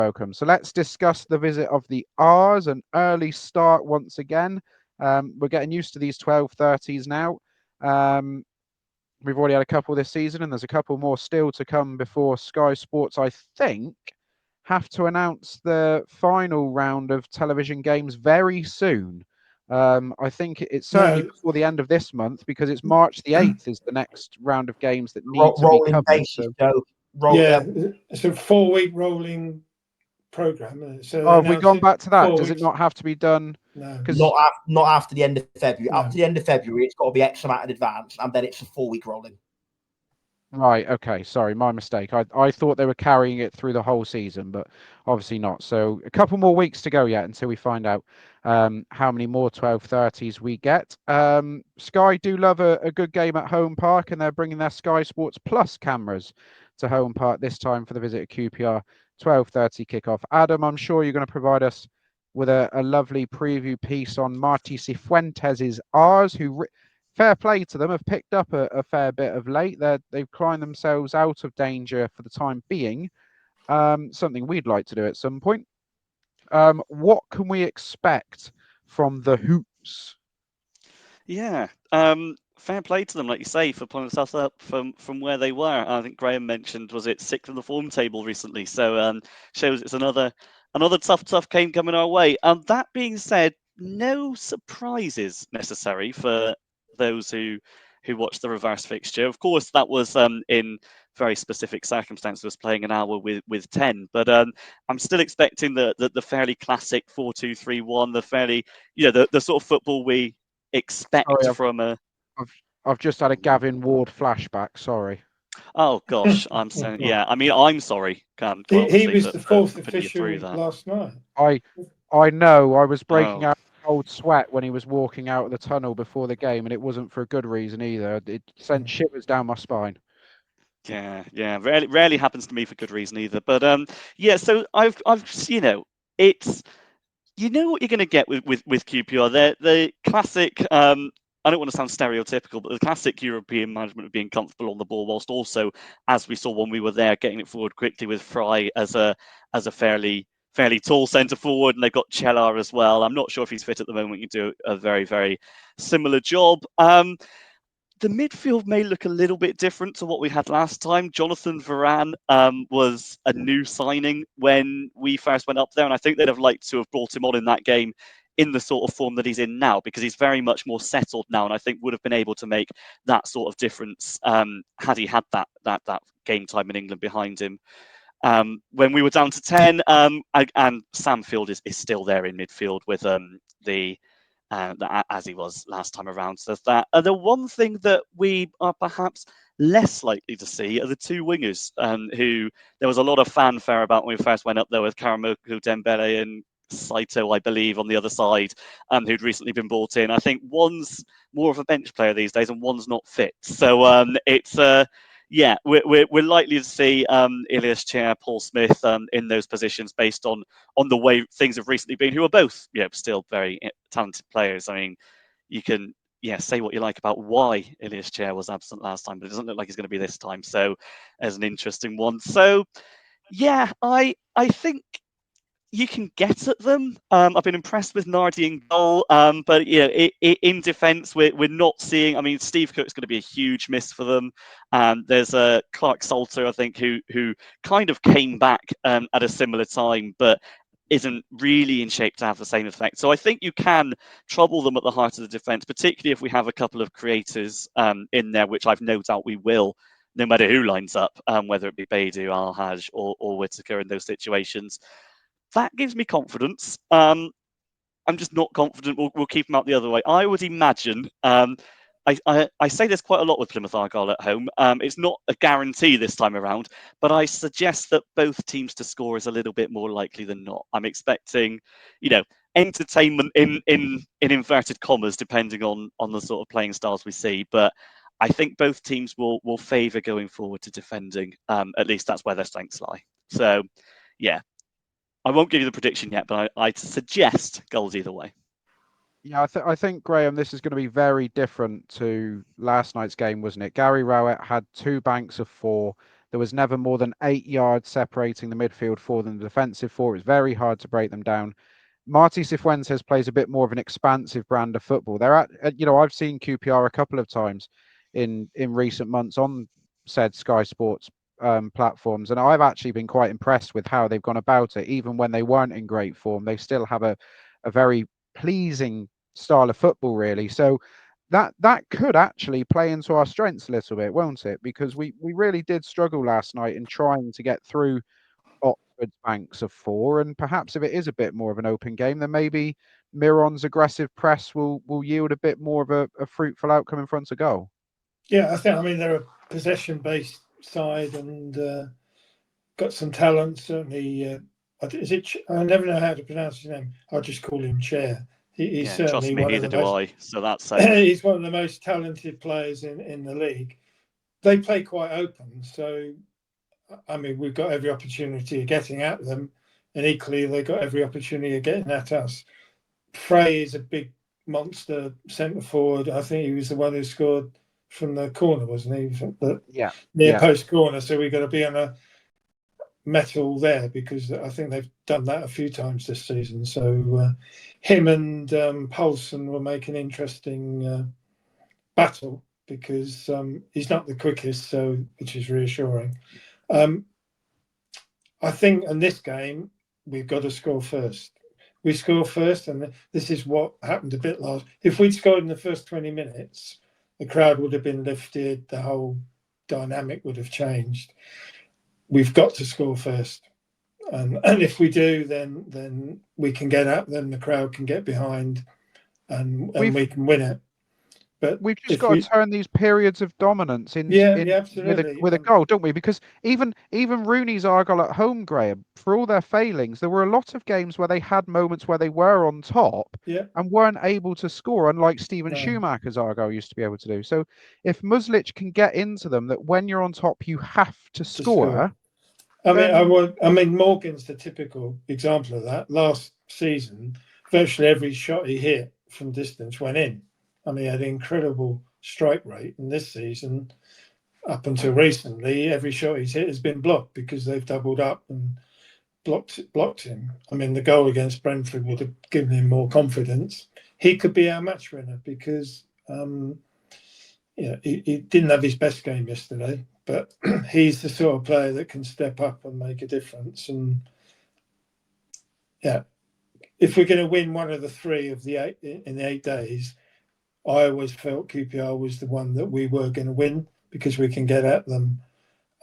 welcome. So let's discuss the visit of the R's, an early start once again. We're getting used to these 12:30s now. We've already had a couple this season, and there's a couple more still to come before Sky Sports, I think, have to announce the final round of television games very soon. I think it's certainly before the end of this month, because it's March the 8th is the next round of games that need to be rolling covered. basis, Joe. It's a 4-week rolling program. So have we gone back to that? Does it not have to be done? No, not after the end of February. No. Up to the end of February, it's got to be X amount in advance, and then it's a 4-week rolling. Right. Okay. Sorry, my mistake. I thought they were carrying it through the whole season, but obviously not. So a couple more weeks to go yet until we find out how many more 12:30s we get. Sky do love a good game at Home Park, and they're bringing their Sky Sports Plus cameras to Home Park this time for the visit at QPR 12:30 kickoff. Adam, I'm sure you're going to provide us with a lovely preview piece on Marti Cifuentues R's, who fair play to them, have picked up a fair bit of late. They've climbed themselves out of danger for the time being. Something we'd like to do at some point. What can we expect from the Hoops? Yeah, fair play to them, like you say, for pulling themselves up from where they were. I think Graham mentioned, was it 6th in the form table recently? So shows it's another tough game coming our way. That being said, no surprises necessary for those who watch the reverse fixture. Of course, that was in very specific circumstances, playing an hour with 10. But I'm still expecting the fairly classic 4-2-3-1, the fairly the sort of football we expect from a. I've just had a Gavin Ward flashback. Sorry. Oh gosh, I'm saying yeah. I mean, I'm sorry. He was the fourth official last night. I know. I was breaking out cold sweat when he was walking out of the tunnel before the game, and it wasn't for a good reason either. It sent shivers down my spine. Yeah. Rarely happens to me for good reason either. But yeah. So I've it's what you're going to get with QPR. They're the classic. I don't want to sound stereotypical, but the classic European management of being comfortable on the ball, whilst also, as we saw when we were there, getting it forward quickly with Fry as a fairly tall centre forward, and they've got Chelar as well. I'm not sure if he's fit at the moment. You do a very, very similar job. The midfield may look a little bit different to what we had last time. Jonathan Varane was a new signing when we first went up there, and I think they'd have liked to have brought him on in that game in the sort of form that he's in now, because he's very much more settled now, and I think would have been able to make that sort of difference had he had that game time in England behind him. When we were down to 10, and Sam Field is still there in midfield with as he was last time around. So that the one thing that we are perhaps less likely to see are the two wingers, who there was a lot of fanfare about when we first went up there with Karamoku Dembele and Saito, I believe, on the other side, who'd recently been brought in. I think one's more of a bench player these days and one's not fit. So it's yeah, we're likely to see Ilias Chair, Paul Smith in those positions based on the way things have recently been, who are both still very talented players. I mean, you can say what you like about why Ilias Chair was absent last time, but it doesn't look like he's going to be this time. So as an interesting one. So yeah, I think you can get at them. I've been impressed with Nardi in goal, but in defence, we're not seeing. I mean, Steve Cook's going to be a huge miss for them. There's a Clark Salter, I think, who kind of came back at a similar time, but isn't really in shape to have the same effect. So I think you can trouble them at the heart of the defence, particularly if we have a couple of creators in there, which I've no doubt we will, no matter who lines up, whether it be Beidou, Al-Haj or Whittaker in those situations. That gives me confidence. I'm just not confident we'll keep them out the other way. I would imagine, I say this quite a lot with Plymouth Argyle at home. It's not a guarantee this time around, but I suggest that both teams to score is a little bit more likely than not. I'm expecting, entertainment in inverted commas, depending on the sort of playing styles we see. But I think both teams will favour going forward to defending. At least that's where their strengths lie. So, yeah. I won't give you the prediction yet, but I'd suggest goals either way. Yeah, I think, Graham, this is going to be very different to last night's game, wasn't it? Gary Rowett had 2 banks of 4. There was never more than 8 yards separating the midfield four than the defensive four. It was very hard to break them down. Marti Cifuentues plays a bit more of an expansive brand of football. They're I've seen QPR a couple of times in recent months on said Sky Sports platforms, and I've actually been quite impressed with how they've gone about it. Even when they weren't in great form, they still have a very pleasing style of football, really. So that could actually play into our strengths a little bit, won't it? Because we really did struggle last night in trying to get through Oxford's banks of four, and perhaps if it is a bit more of an open game, then maybe Miron's aggressive press will yield a bit more of a fruitful outcome in front of goal. Yeah, I mean they're a possession-based side and got some talent. Certainly, is it? I never know how to pronounce his name. I'll just call him Chair. He's certainly trust me, one neither of the do most, I. So that's safe. He's one of the most talented players in the league. They play quite open, so I mean we've got every opportunity of getting at them, and equally they've got every opportunity of getting at us. Frey is a big monster centre forward. I think he was the one who scored from the corner, wasn't he? Near post corner. So we've got to be on a metal there because I think they've done that a few times this season. So him and Poulsen will make an interesting battle because he's not the quickest, so which is reassuring. I think in this game we've got to score first. We score first, and this is what happened a bit last. If we'd scored in the first 20 minutes, the crowd would have been lifted. The whole dynamic would have changed. We've got to score first, and if we do, then we can get up. Then the crowd can get behind, and we can win it. But we've just got to turn these periods of dominance absolutely. with a goal, don't we? Because even Rooney's Argyle at home, Graham, for all their failings, there were a lot of games where they had moments where they were on top and weren't able to score, unlike Steven Schumacher's Argyle used to be able to do. So if Muslic can get into them, that when you're on top, you have to score. I mean, Morgan's the typical example of that. Last season, virtually every shot he hit from distance went in. I mean, he had an incredible strike rate. And this season, up until recently, every shot he's hit has been blocked because they've doubled up and blocked him. I mean, the goal against Brentford would have given him more confidence. He could be our match winner because he didn't have his best game yesterday, but he's the sort of player that can step up and make a difference. And if we're going to win one of the three of the 8 days, I always felt QPR was the one that we were going to win because we can get at them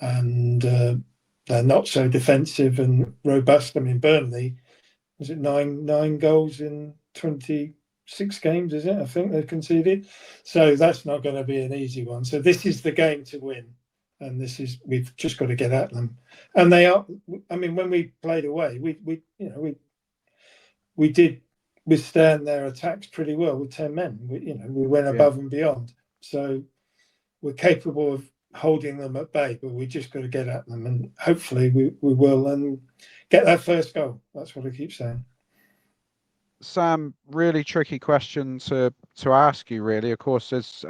and they're not so defensive and robust. I mean, Burnley, was it nine goals in 26 games, is it? I think they conceded. So that's not going to be an easy one. So this is the game to win. And we've just got to get at them. And they are, I mean, when we played away, we did withstand their attacks pretty well with 10 men. We went above and beyond. So we're capable of holding them at bay, but we just got to get at them, and hopefully we will and get that first goal. That's what I keep saying. Sam, really tricky question to ask you, really. Of course, there's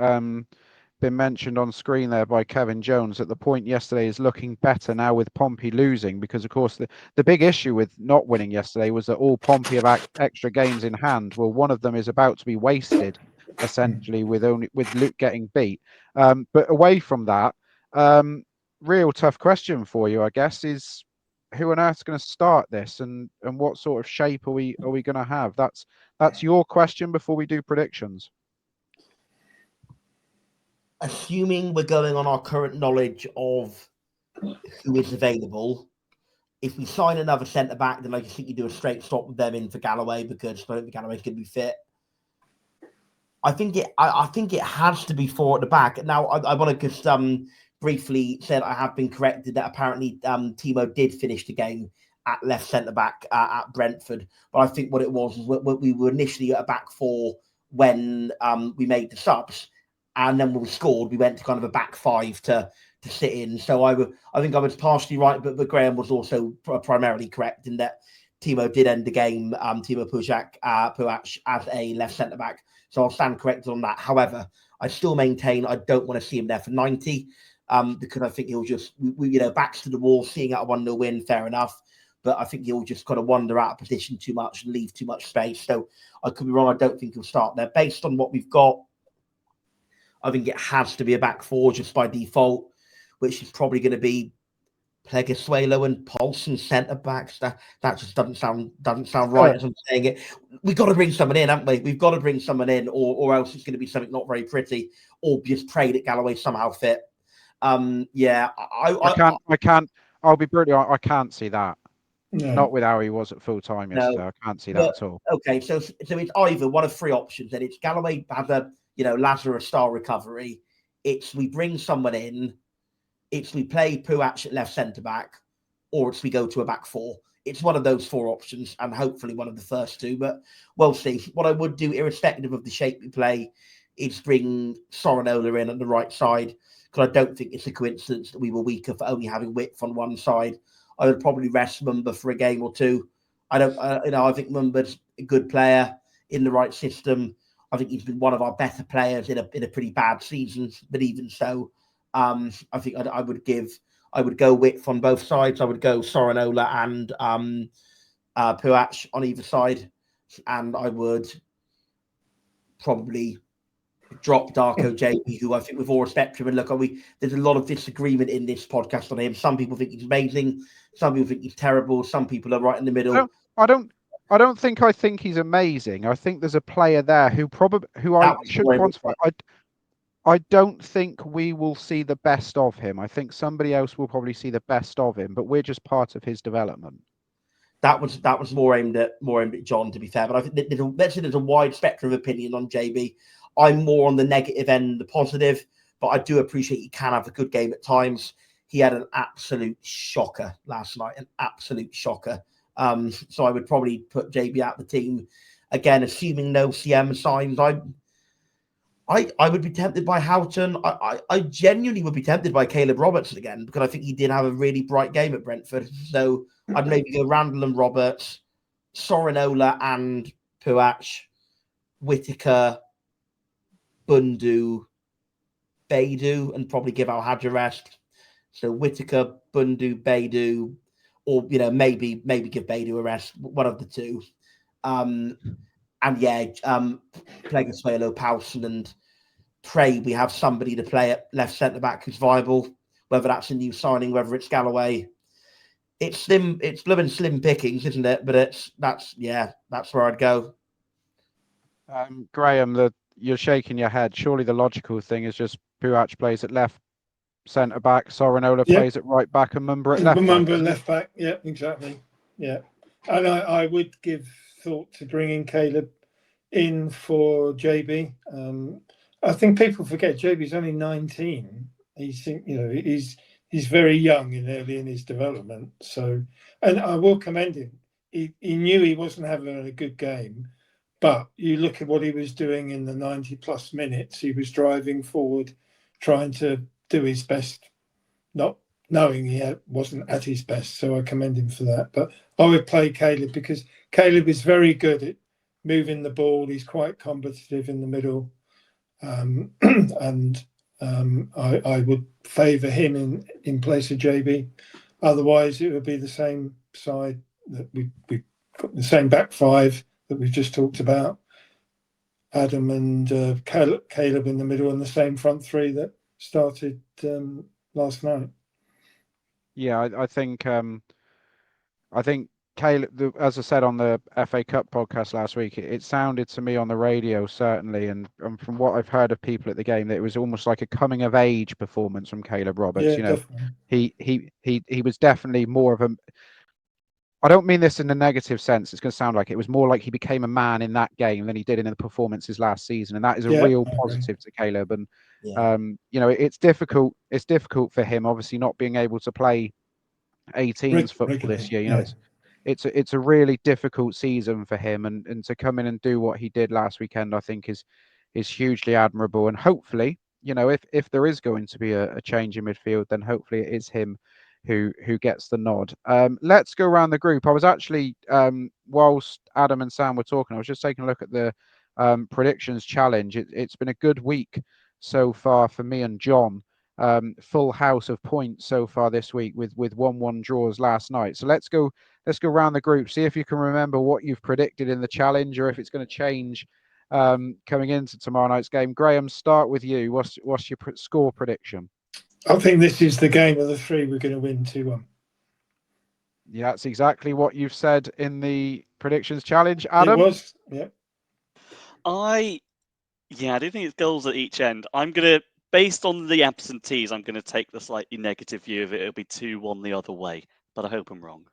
been mentioned on screen there by Kevin Jones that the point yesterday is looking better now with Pompey losing, because of course the big issue with not winning yesterday was that all Pompey have extra games in hand. Well, one of them is about to be wasted essentially with Luke getting beat. But away from that, real tough question for you, I guess, is who on earth's going to start this and what sort of shape are we going to have? That's your question before we do predictions. Assuming we're going on our current knowledge of who is available, if we sign another centre-back, then I just think you do a straight swap with them in for Galloway because I don't think Galloway's going to be fit. I think it has to be four at the back. Now, I want to just briefly say that I have been corrected that apparently Timo did finish the game at left centre-back at Brentford. But I think what it was we were initially at a back four when we made the subs. And then when we scored, we went to kind of a back five to sit in. So I think I was partially right, but Graham was also primarily correct in that Timo did end the game, Timo Puhac as a left centre-back. So I'll stand corrected on that. However, I still maintain I don't want to see him there for 90. because I think he'll just, backs to the wall, seeing out a 1-0 win, fair enough. But I think he'll just kind of wander out of position too much and leave too much space. So I could be wrong. I don't think he'll start there. Based on what we've got, I think it has to be a back four just by default, which is probably going to be Pleguezuelo and Paulson centre backs. That just doesn't sound right as I'm saying it. We've got to bring someone in, haven't we? We've got to bring someone in, or else it's going to be something not very pretty, or just pray that Galloway somehow fit. I can't. I'll be brutal. I can't see that. No. Not with how he was at full time yesterday. I can't see that at all. Okay, so it's either one of three options. Then it's Galloway has a Lazarus star recovery. It's we bring someone in. It's we play Puach at left centre back, or it's we go to a back four. It's one of those four options, and hopefully one of the first two. But we'll see. What I would do, irrespective of the shape we play, is bring Sorinola in on the right side, because I don't think it's a coincidence that we were weaker for only having width on one side. I would probably rest Mumba for a game or two. I think Mumba's a good player in the right system. I think he's been one of our better players in a pretty bad season. But even so, I think I would go width on both sides. I would go Sorinola and Puach on either side, and I would probably drop Darko JB, who I think with all respect to him, and look, there's a lot of disagreement in this podcast on him. Some people think he's amazing, some people think he's terrible, some people are right in the middle. I don't think he's amazing. I think there's a player there who I should quantify. I don't think we will see the best of him. I think somebody else will probably see the best of him, but we're just part of his development. That was more aimed at John, to be fair. But I think there's a wide spectrum of opinion on JB. I'm more on the negative end, the positive, but I do appreciate he can have a good game at times. He had an absolute shocker last night, an absolute shocker. So I would probably put JB out the team again, assuming no CM signs. I would be tempted by Houghton. I genuinely would be tempted by Caleb Robertson again, because I think he did have a really bright game at Brentford. So I'd maybe go Randall and Roberts, Sorinola and Puach, Whittaker, Bundu, Beidou, and probably give Al Hadj a rest. So Whittaker, Bundu, Beidou, or maybe give Beidou a rest, one of the two. Pleguezuelo, Paulson, and pray we have somebody to play at left centre back who's viable, whether that's a new signing, whether it's Galloway. It's blooming slim pickings, isn't it? But that's where I'd go. Graham, you're shaking your head. Surely the logical thing is just Puach plays at left centre back, Sorinola plays at right back, and Mumba at left back. Mumba at left back, yeah, exactly. Yeah. And I would give thought to bringing Caleb in for JB. I think people forget JB's only 19. He's very young and early in his development. So, and I will commend him. He knew he wasn't having a good game, but you look at what he was doing in the 90 plus minutes. He was driving forward, trying to do his best, not knowing he wasn't at his best. So I commend him for that. But I would play Caleb, because Caleb is very good at moving the ball. He's quite combative in the middle. And I would favour him in place of JB. Otherwise, it would be the same side that we've got, the same back five that we've just talked about. Adam and Caleb in the middle, and the same front three that started last night. Yeah, I think Caleb, as I said on the FA Cup podcast last week, it sounded to me on the radio, certainly, and from what I've heard of people at the game, that it was almost like a coming of age performance from Caleb Roberts. Yeah, definitely. He was definitely more of a. I don't mean this in a negative sense. It's going to sound like it was more like he became a man in that game than he did in the performances last season, and that is a real positive to Caleb. And it's difficult. It's difficult for him, obviously, not being able to play 18s football this year. It's a really difficult season for him, and to come in and do what he did last weekend, I think is hugely admirable. And hopefully, if there is going to be a change in midfield, then hopefully it is him who gets the nod. Let's go around the group. I was actually, whilst Adam and Sam were talking, I was just taking a look at the predictions challenge. It's been a good week so far for me and John. full house of points so far this week with 1-1 draws last night. So let's go around the group, see if you can remember what you've predicted in the challenge or if it's going to change coming into tomorrow night's game. Graham, start with you. What's your score prediction? I think this is the game of the three we're going to win 2-1. Yeah, that's exactly what you've said in the predictions challenge. Adam? It was, yeah. I do think it's goals at each end. I'm going to, based on the absentees, I'm going to take the slightly negative view of it. It'll be 2-1 the other way, but I hope I'm wrong.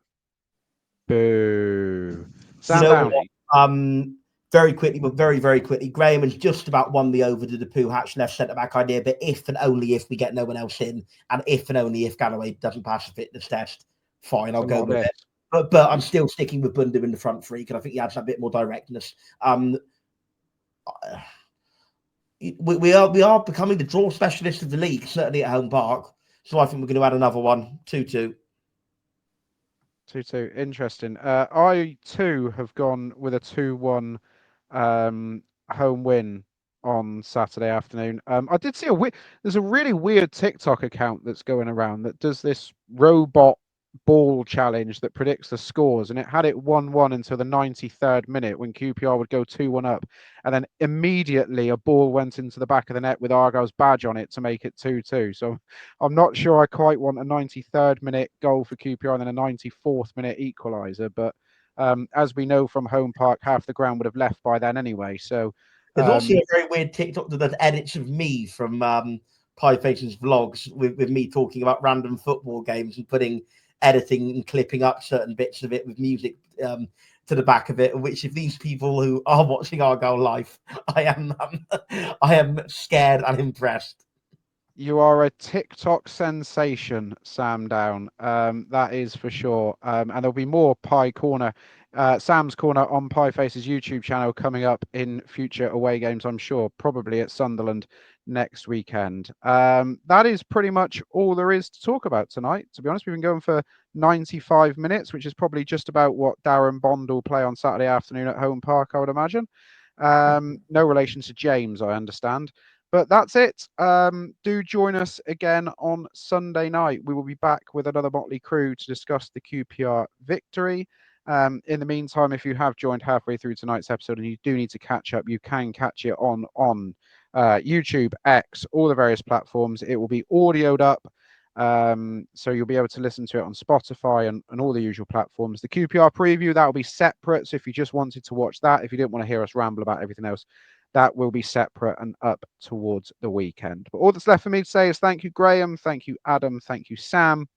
Boo. Sam Downey. Very quickly, but very, very quickly, Graham has just about won the over to the Pooh Hatch left centre-back idea, but if and only if we get no one else in, and if and only if Galloway doesn't pass the fitness test, fine, I'll go with it. But I'm still sticking with Bunder in the front three, because I think he adds a bit more directness. We are becoming the draw specialist of the league, certainly at home park. So I think we're going to add another one, 2-2. 2-2. Interesting. I too have gone with a 2-1 home win on Saturday afternoon. I did see there's a really weird TikTok account that's going around that does this robot ball challenge that predicts the scores, and it had it 1-1 until the 93rd minute when QPR would go 2-1 up, and then immediately a ball went into the back of the net with Argyle's badge on it to make it 2-2. So I'm not sure I quite want a 93rd minute goal for QPR and then a 94th minute equaliser, but as we know from home park, half the ground would have left by then anyway. So there's also a very weird TikTok that does edits of me from Pie Faces vlogs with me talking about random football games and editing and clipping up certain bits of it with music to the back of it, which if these people who are watching Argyle live, I am scared and impressed. You are a TikTok sensation, Sam Down. That is for sure. And there'll be more Pie Corner, Sam's Corner on Pie Faces YouTube channel coming up in future away games, I'm sure, probably at Sunderland next weekend. That is pretty much all there is to talk about tonight. To be honest, we've been going for 95 minutes, which is probably just about what Darren Bond will play on Saturday afternoon at home park, I would imagine. No relation to James, I understand. But that's it. Do join us again on Sunday night. We will be back with another Motley Crew to discuss the QPR victory. In the meantime, if you have joined halfway through tonight's episode and you do need to catch up, you can catch it on YouTube, X, all the various platforms. It will be audioed up. So you'll be able to listen to it on Spotify and all the usual platforms. The QPR preview, that will be separate. So if you just wanted to watch that, if you didn't want to hear us ramble about everything else, that will be separate and up towards the weekend. But all that's left for me to say is thank you, Graham. Thank you, Adam. Thank you, Sam.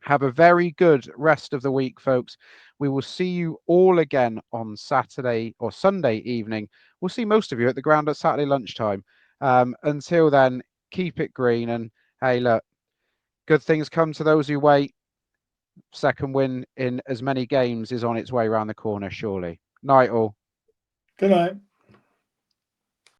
Have a very good rest of the week, folks. We will see you all again on Saturday or Sunday evening. We'll see most of you at the ground at Saturday lunchtime. Until then, keep it green. And hey, look, good things come to those who wait. Second win in as many games is on its way around the corner, surely. Night all. Good night.